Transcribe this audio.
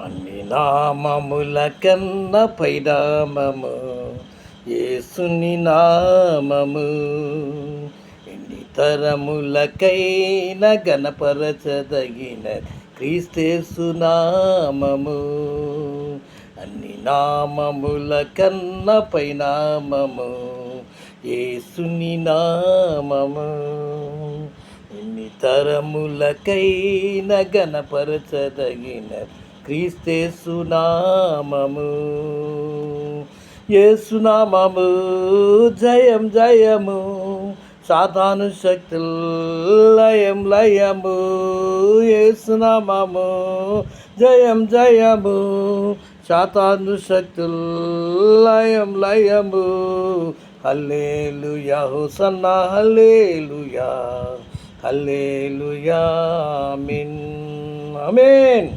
అన్ని నామముల కన్న పైనామము యేసుని నామము. ఎన్ని తరములకైన గణపరచదగిన క్రీస్తేసు నామము. అన్ని నామముల కన్న పైనామము యేసుని నామము. ఎన్ని తరములకైన గణపరచదగిన క్రీస్తేసు నామము. యేసునామము జయం జయము, సాతాను శక్తులు లయం లయము. యేసునామము జయం జయము, సాతాను శక్తులు లయం లయము. హల్లెలూయా హోసన్నా హల్లెలూయా హల్లెలూయా ఆమేన్ ఆమేన్.